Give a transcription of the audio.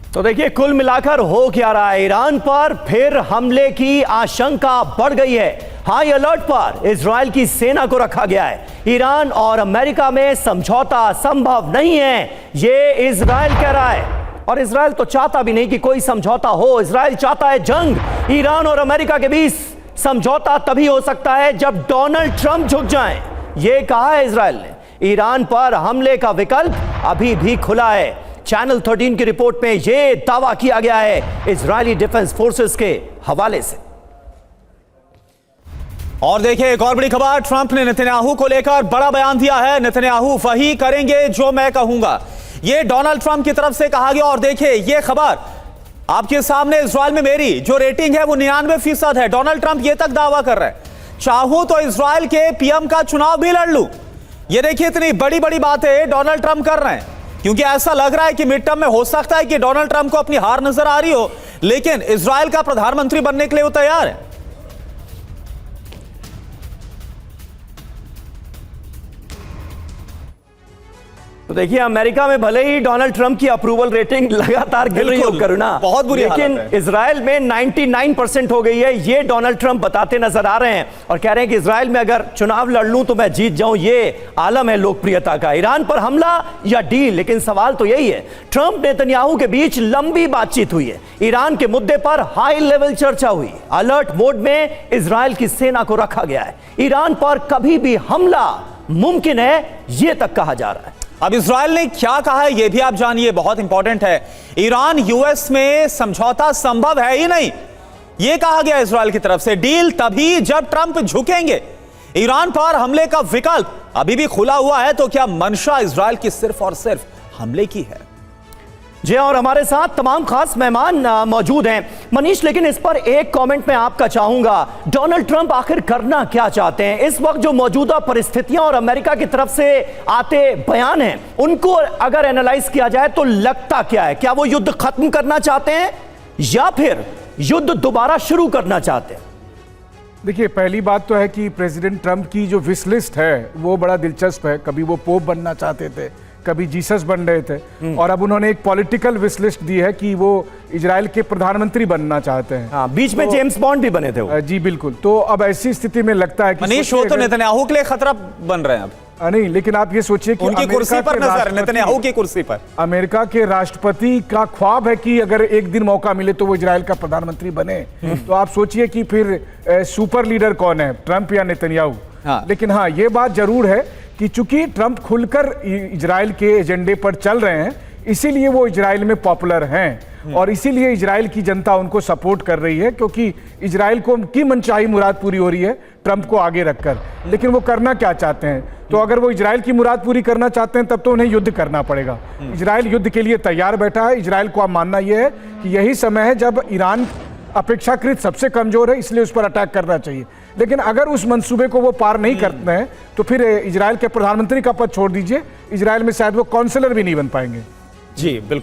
तो देखिए, कुल मिलाकर हो क्या रहा है। ईरान पर फिर हमले की आशंका बढ़ गई है। हाई अलर्ट पर इजराइल की सेना को रखा गया है। ईरान और अमेरिका में समझौता संभव नहीं है, ये इजराइल कह रहा है। और इजराइल तो चाहता भी नहीं कि कोई समझौता हो। इजराइल चाहता है जंग। ईरान और अमेरिका के बीच समझौता तभी हो सकता है जब डोनाल्ड ट्रंप झुक जाएं, ये कहा है इजराइल ने। ईरान पर हमले का विकल्प अभी भी खुला है। चैनल 13 की रिपोर्ट में यह दावा किया गया है इजरायली डिफेंस फोर्सेस के हवाले से। और देखिए, एक और बड़ी खबर, ट्रंप ने नेतन्याहू को लेकर बड़ा बयान दिया है। नेतन्याहू वही करेंगे जो मैं कहूंगा, यह डोनाल्ड ट्रंप की तरफ से कहा गया। और देखिए, यह खबर आपके सामने, इजराइल में मेरी जो रेटिंग है वो 99% है। डोनाल्ड ट्रंप यह तक दावा कर रहे हैं, चाहूं तो इजराइल के पीएम का चुनाव भी लड़ लूं। यह देखिए, इतनी बड़ी बड़ी बातें डोनाल्ड ट्रंप कर रहे हैं, क्योंकि ऐसा लग रहा है कि मिड टर्म में हो सकता है कि डोनाल्ड ट्रंप को अपनी हार नजर आ रही हो, लेकिन इजराइल का प्रधानमंत्री बनने के लिए वो तैयार है। तो देखिए, अमेरिका में भले ही डोनाल्ड ट्रंप की अप्रूवल रेटिंग लगातार गिर रही हो करुणा, बहुत बुरी लेकिन इजराइल में 99% हो गई है, ये डोनाल्ड ट्रंप बताते नजर आ रहे हैं। और कह रहे हैं कि इजराइल में अगर चुनाव लड़ लूं तो मैं जीत जाऊं, ये आलम है लोकप्रियता का। ईरान पर हमला या डील, लेकिन सवाल तो यही है। ट्रंप नेतन्याहू के बीच लंबी बातचीत हुई है। ईरान के मुद्दे पर हाई लेवल चर्चा हुई। अलर्ट मोड में इजराइल की सेना को रखा गया है। ईरान पर कभी भी हमला मुमकिन है, यह तक कहा जा रहा है। अब इजराइल ने क्या कहा है यह भी आप जानिए, बहुत इंपॉर्टेंट है। ईरान यूएस में समझौता संभव है ही नहीं, यह कहा गया इजराइल की तरफ से। डील तभी जब ट्रंप झुकेंगे। ईरान पर हमले का विकल्प अभी भी खुला हुआ है। तो क्या मंशा इजराइल की सिर्फ और सिर्फ हमले की है? जी, और हमारे साथ तमाम खास मेहमान मौजूद हैं। मनीष, लेकिन इस पर एक कमेंट मैं आपका चाहूंगा। डोनाल्ड ट्रंप आखिर करना क्या चाहते हैं? इस वक्त जो मौजूदा परिस्थितियां और अमेरिका की तरफ से आते बयान हैं, उनको अगर एनालाइज किया जाए तो लगता क्या है? क्या वो युद्ध खत्म करना चाहते हैं या फिर युद्ध दोबारा शुरू करना चाहते हैं? देखिए, पहली बात तो है कि प्रेसिडेंट ट्रंप की जो विश लिस्ट है वो बड़ा दिलचस्प है। कभी वो पोप बनना चाहते थे, कभी जीसस बन रहे थे, और अब उन्होंने एक पॉलिटिकल विश लिस्ट दी है कि वो इजराइल के प्रधानमंत्री बनना चाहते हैं। हाँ, बीच में जेम्स बॉन्ड भी बने थे वो। जी बिल्कुल। तो अब ऐसी स्थिति में लगता है कि मनीष, वो तो नेतन्याहू के लिए खतरा बन रहे हैं अब। नहीं, लेकिन आप ये सोचिए कि उनकी कुर्सी पर नजर, नेतन्याहू की कुर्सी पर। अमेरिका के राष्ट्रपति का ख्वाब है कि अगर एक दिन मौका मिले तो वो इजराइल का प्रधानमंत्री बने। तो आप सोचिए कि फिर सुपर लीडर कौन है, ट्रंप या नेतन्याहू? हाँ। लेकिन हाँ, ये बात जरूर है कि चूंकि ट्रंप खुलकर इजराइल के एजेंडे पर चल रहे हैं, इसीलिए वो इजराइल में पॉपुलर हैं और इसीलिए इजराइल की जनता उनको सपोर्ट कर रही है, क्योंकि इजराइल को की मनचाही मुराद पूरी हो रही है ट्रंप को आगे रखकर। लेकिन वो करना क्या चाहते हैं? तो अगर वो इजराइल की मुराद पूरी करना चाहते हैं तब तो उन्हें युद्ध करना पड़ेगा। इजराइल युद्ध के लिए तैयार बैठा है। इजराइल को अब मानना यह है कि यही समय है जब ईरान अपेक्षाकृत सबसे कमजोर है, इसलिए उस पर अटैक करना चाहिए। लेकिन अगर उस मंसूबे को वो पार नहीं करते हैं तो फिर इजराइल के प्रधानमंत्री का पद छोड़ दीजिए, इजराइल में शायद वो काउंसलर भी नहीं बन पाएंगे। जी बिल्कुल।